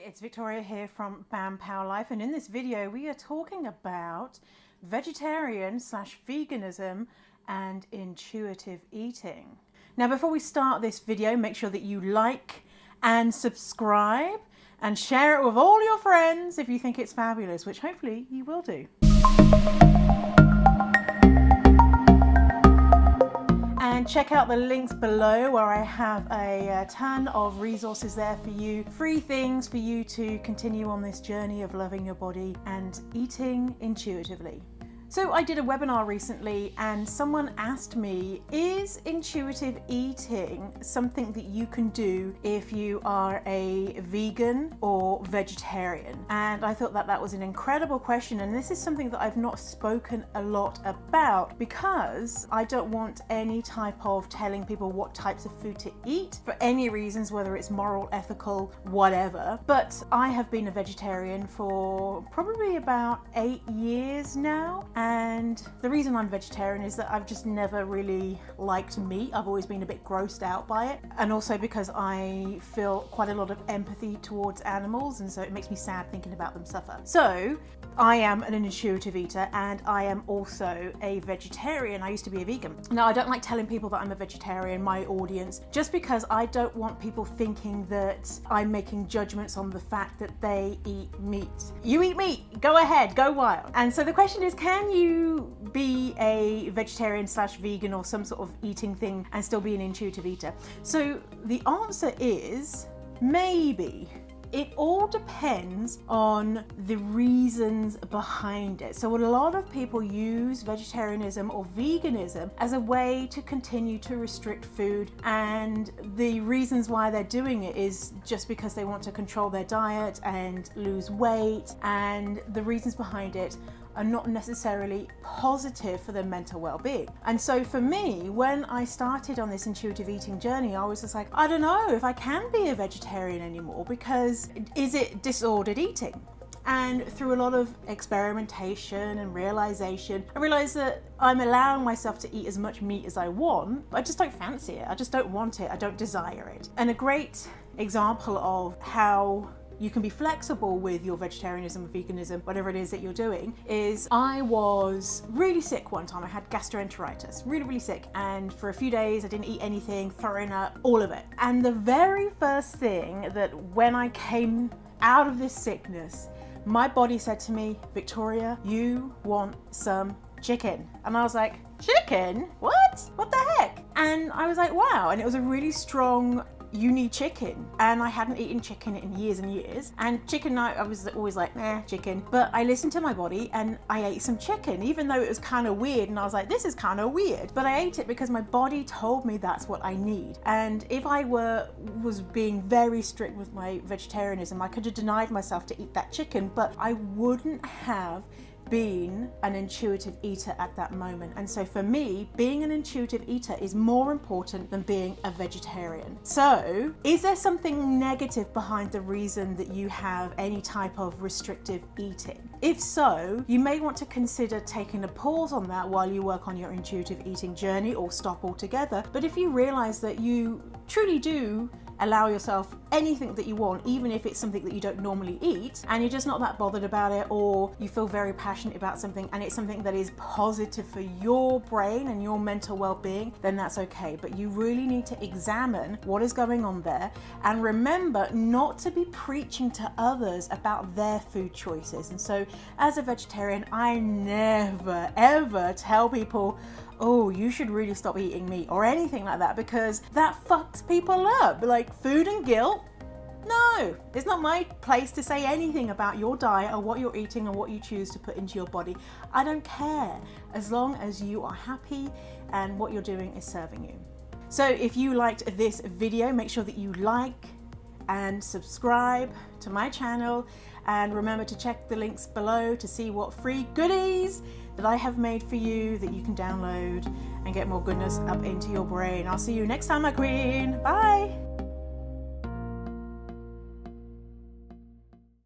it's Victoria here from Bam Power Life, and in this video we are talking about vegetarian/veganism and intuitive eating. Now before we start this video, make sure that you like and subscribe and share it with all your friends if you think it's fabulous, which hopefully you will do. And check out the links below where I have a ton of resources there for you, free things for you to continue on this journey of loving your body and eating intuitively. So I did a webinar recently and someone asked me, is intuitive eating something that you can do if you are a vegan or vegetarian? And I thought that that was an incredible question, and this is something that I've not spoken a lot about because I don't want any type of telling people what types of food to eat for any reasons, whether it's moral, ethical, whatever. But I have been a vegetarian for probably about 8 years now. And the reason I'm vegetarian is that I've just never really liked meat. I've always been a bit grossed out by it. And also because I feel quite a lot of empathy towards animals, and so it makes me sad thinking about them suffer. So I am an intuitive eater and I am also a vegetarian. I used to be a vegan. Now I don't like telling people that I'm a vegetarian, my audience, just because I don't want people thinking that I'm making judgments on the fact that they eat meat. You eat meat, go ahead, go wild. And so the question is, can you be a vegetarian/vegan or some sort of eating thing and still be an intuitive eater? So the answer is maybe. It all depends on the reasons behind it. So a lot of people use vegetarianism or veganism as a way to continue to restrict food, and the reasons why they're doing it is just because they want to control their diet and lose weight, and the reasons behind it are not necessarily positive for their mental well-being. And so for me, when I started on this intuitive eating journey, I was just like, I don't know if I can be a vegetarian anymore, because is it disordered eating? And through a lot of experimentation and realization, I realized that I'm allowing myself to eat as much meat as I want, but I just don't fancy it. I just don't want it. I don't desire it. And a great example of how you can be flexible with your vegetarianism or veganism, whatever it is that you're doing, is I was really sick one time. I had gastroenteritis, really sick, and for a few days I didn't eat anything, throwing up, all of it. And the very first thing that when I came out of this sickness, my body said to me, Victoria, you want some chicken. And I was like, chicken? What the heck? And I was like, wow. And it was a really strong, you need chicken. And I hadn't eaten chicken in years and years. And chicken, I was always like, nah, chicken. But I listened to my body and I ate some chicken, even though it was kind of weird. And I was like, this is kind of weird. But I ate it because my body told me that's what I need. And if I was being very strict with my vegetarianism, I could have denied myself to eat that chicken, but I wouldn't have been an intuitive eater at that moment. And so for me, being an intuitive eater is more important than being a vegetarian. So is there something negative behind the reason that you have any type of restrictive eating? If so, you may want to consider taking a pause on that while you work on your intuitive eating journey, or stop altogether. But if you realize that you truly do allow yourself anything that you want, even if it's something that you don't normally eat, and you're just not that bothered about it, or you feel very passionate about something and it's something that is positive for your brain and your mental well-being, then that's okay. But you really need to examine what is going on there, and remember not to be preaching to others about their food choices. And so as a vegetarian, I never ever tell people, oh, you should really stop eating meat or anything like that, because that fucks people up. Like food and guilt, no, it's not my place to say anything about your diet or what you're eating or what you choose to put into your body. I don't care, as long as you are happy and what you're doing is serving you. So if you liked this video, make sure that you like and subscribe to my channel, and remember to check the links below to see what free goodies that I have made for you that you can download and get more goodness up into your brain. I'll see you next time, my queen. Bye.